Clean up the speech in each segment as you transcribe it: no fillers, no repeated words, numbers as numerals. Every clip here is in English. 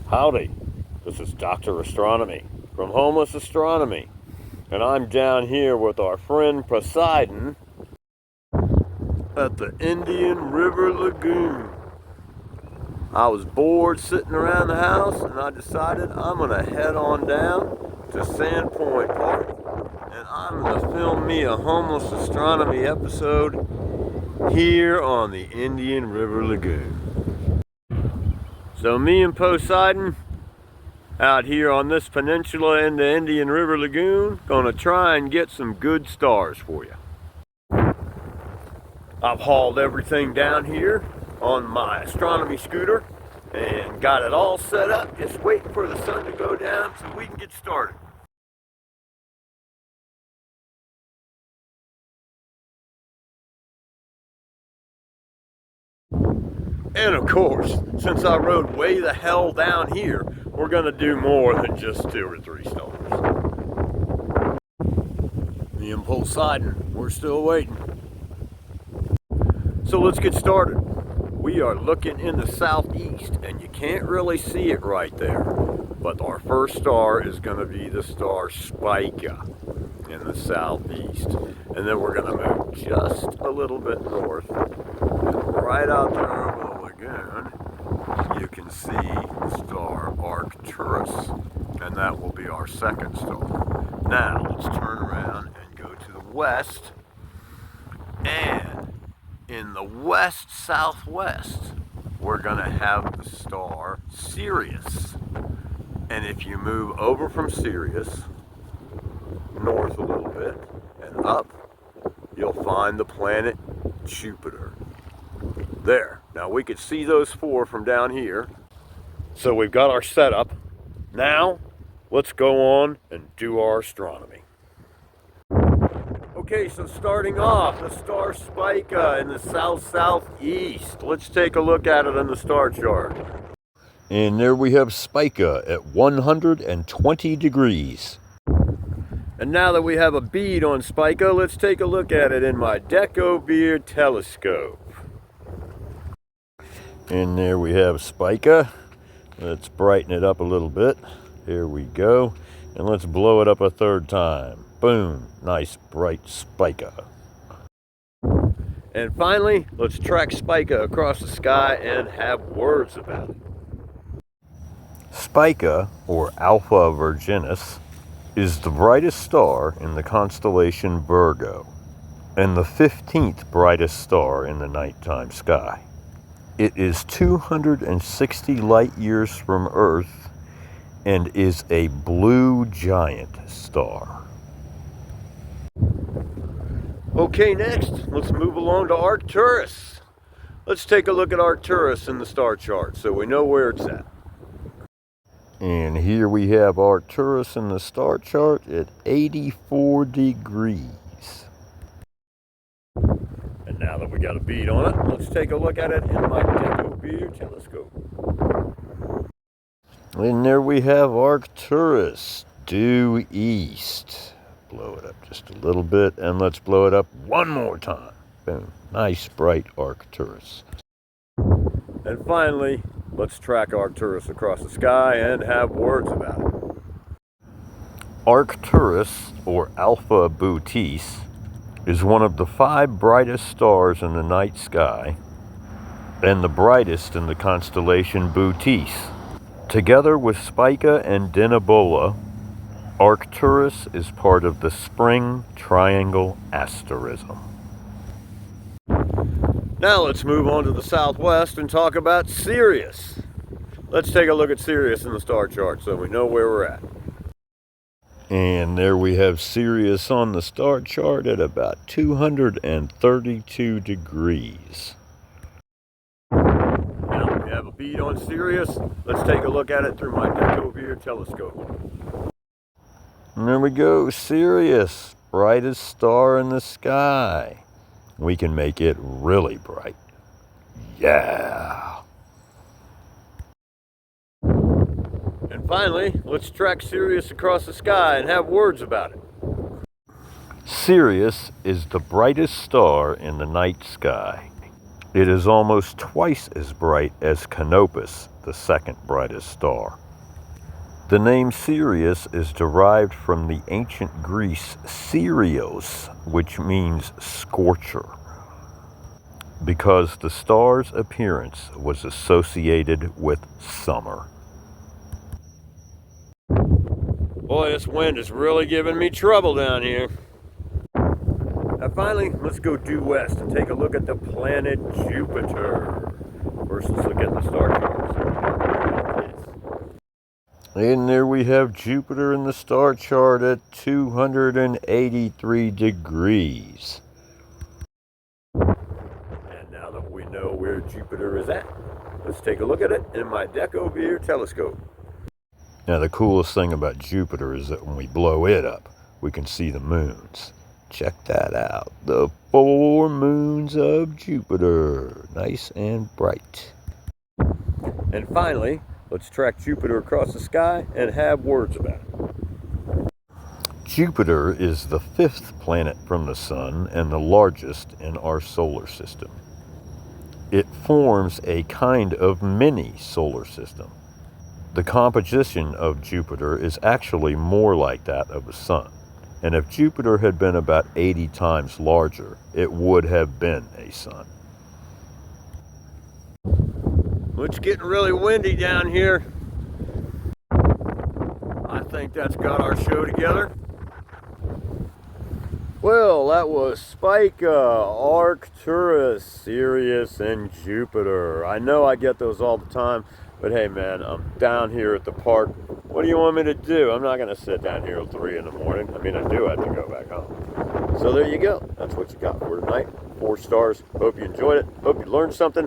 Howdy, this is Dr. Astronomy from Homeless Astronomy, and I'm down here with our friend Poseidon at the Indian River Lagoon. I was bored sitting around the house and I decided I'm going to head on down to Sandpoint Park and I'm going to film me a Homeless Astronomy episode here on the Indian River Lagoon. So me and Poseidon out here on this peninsula in the Indian River Lagoon, gonna try and get some good stars for you. I've hauled everything down here on my astronomy scooter and got it all set up, just waiting for the sun to go down so we can get started. And of course, since I rode way the hell down here, we're gonna do more than just 2 or 3 stars. Me and Poseidon, we're still waiting. So let's get started. We are looking in the southeast and you can't really see it right there. But our first star is gonna be the star Spica in the southeast. And then we're gonna move just a little bit north. And right out there over the lagoon, you can see the star Arcturus, and that will be our second star. Now let's turn around and go to the west, and in the west southwest we're gonna have the star Sirius. And if you move over from Sirius north a little bit and up, you'll find the planet Jupiter. There. Now we could see those 4 from down here. So we've got our setup. Now let's go on and do our astronomy. Okay, so starting off, the star Spica in the south-southeast. Let's take a look at it on the star chart. And there we have Spica at 120 degrees. And now that we have a bead on Spica, let's take a look at it in my Decovir telescope. And there we have Spica. Let's brighten it up a little bit. Here we go. And let's blow it up a 3rd time. Boom. Nice bright Spica. And finally, let's track Spica across the sky and have words about it. Spica, or Alpha Virginis, is the brightest star in the constellation Virgo, and the 15th brightest star in the nighttime sky. It is 260 light years from Earth and is a blue giant star. Okay, next, let's move along to Arcturus. Let's take a look at Arcturus in the star chart so we know where it's at. And here we have Arcturus in the star chart at 84 degrees. And now that we got a bead on it, let's take a look at it in my Decovir telescope. And there we have Arcturus due east. Blow it up just a little bit, and let's blow it up one more time. Boom. Nice bright Arcturus. And finally, let's track Arcturus across the sky and have words about it. Arcturus, or Alpha Bootis, is one of the 5 brightest stars in the night sky and the brightest in the constellation Bootis. Together with Spica and Denebola, Arcturus is part of the Spring Triangle asterism. Now let's move on to the southwest and talk about Sirius. Let's take a look at Sirius in the star chart so we know where we're at. And there we have Sirius on the star chart at about 232 degrees. Now that we have a bead on Sirius, let's take a look at it through my Decovir telescope. And there we go, Sirius, brightest star in the sky. We can make it really bright. Yeah! And finally, let's track Sirius across the sky and have words about it. Sirius is the brightest star in the night sky. It is almost twice as bright as Canopus, the second brightest star. The name Sirius is derived from the ancient Greece Sirios, which means scorcher, because the star's appearance was associated with summer. Boy, this wind is really giving me trouble down here. Now finally, let's go due west and take a look at the planet Jupiter. First, let's look at the star charts. And there we have Jupiter in the star chart at 283 degrees. And now that we know where Jupiter is at, let's take a look at it in my Decovir telescope. Now the coolest thing about Jupiter is that when we blow it up, we can see the moons. Check that out. The 4 moons of Jupiter. Nice and bright. And finally, let's track Jupiter across the sky and have words about it. Jupiter is the 5th planet from the Sun and the largest in our solar system. It forms a kind of mini solar system. The composition of Jupiter is actually more like that of the Sun. And if Jupiter had been about 80 times larger, it would have been a sun. It's getting really windy down here. I think that's got our show together. Well, that was Spica, Arcturus, Sirius, and Jupiter. I know I get those all the time, but hey man, I'm down here at the park. What do you want me to do? I'm not going to sit down here till 3 in the morning. I mean, I do have to go back home. So there you go. That's what you got for tonight. 4 stars. Hope you enjoyed it. Hope you learned something.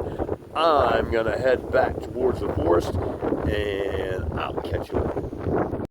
I'm going to head back towards the forest, and I'll catch you later.